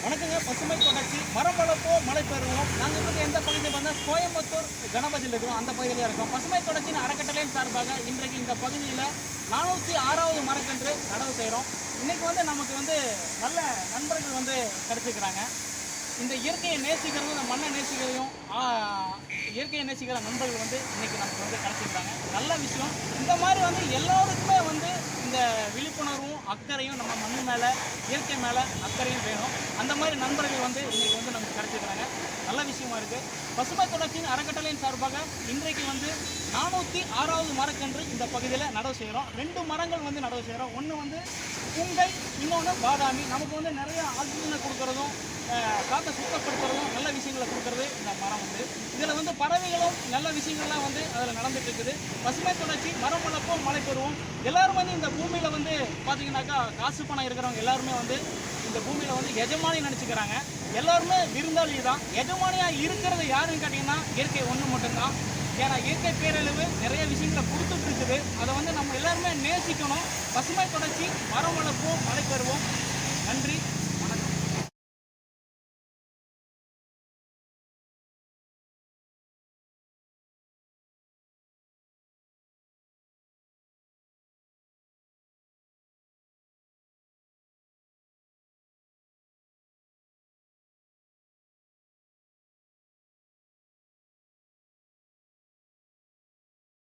வணக்கங்க. பசுமை தொடர்ச்சி மரம் வளர்ப்போம் மழை பெறுவோம். நாங்கள் இருக்கிற எந்த பகுதியில் பார்த்தா கோயம்புத்தூர் கணபதியில் இருக்கிறோம். அந்த பகுதியில் இருக்கோம். பசுமை தொடர்ச்சியின் அறக்கட்டளையின் சார்பாக இன்றைக்கு இந்த பகுதியில் 406வது மரக்கன்று நடவு செய்கிறோம். இன்றைக்கி நமக்கு நல்ல நண்பர்கள் கிடைச்சிக்கிறாங்க. இந்த இயற்கையை நேசிக்கிறதும் இந்த மண்ணை நேசிக்கிறதையும் இயற்கையை நேசிக்கிற நண்பர்கள் இன்றைக்கி நமக்கு கிடைச்சிக்கிறாங்க. நல்ல விஷயம். இந்த மாதிரி எல்லோருக்குமே இந்த விழிப்புணர்வும் அக்கறையும் நம்ம மண்ணு மேலே இயற்கை மேலே அக்கறையும் வேணும். அந்த மாதிரி நண்பர்கள் இன்றைக்கி நமக்கு கிடைச்சிக்கிறாங்க. நல்ல விஷயமா இருக்குது. பசுமை தொடர்ச்சியின் அறக்கட்டளையின் சார்பாக இன்றைக்கு 406வது மரக்கன்று இந்த பகுதியில் நடவு செய்கிறோம். 2 மரங்கள் நடவு செய்கிறோம். ஒன்று புங்கை, இன்னொன்று பாதாமி. நமக்கு நிறைய ஆக்சிஜனை கொடுக்குறதும் காற்றை சுத்தப்படுத்துறதும் நல்ல விஷயங்களை கொடுக்குறது இந்த மரம். இதில் பறவைகளும் நல்ல விஷயங்கள்லாம் அதில் நடந்துட்டு இருக்குது. பசுமை தொடர்ச்சி மரம் வளர்ப்போம் மழை பெறுவோம். எல்லோரும் இந்த பூமியில் பார்த்தீங்கன்னாக்கா காசு பணம் இருக்கிறவங்க எல்லாருமே இந்த பூமியில் எஜமானி நினச்சிக்கிறாங்க. எல்லாருமே விருந்தாளி தான். எஜமானியாக இருக்கிறது யாருன்னு கேட்டிங்கன்னா இயற்கை ஒன்று மட்டும்தான். ஏன்னா இயற்கை பேரழிவு நிறைய விஷயங்களை கொடுத்துட்டு இருக்குது. அதை நம்ம எல்லாருமே நேசிக்கணும். பசுமை தொடர்ச்சி மரம் வளர்ப்போம் மழை பெறுவோம். நன்றி.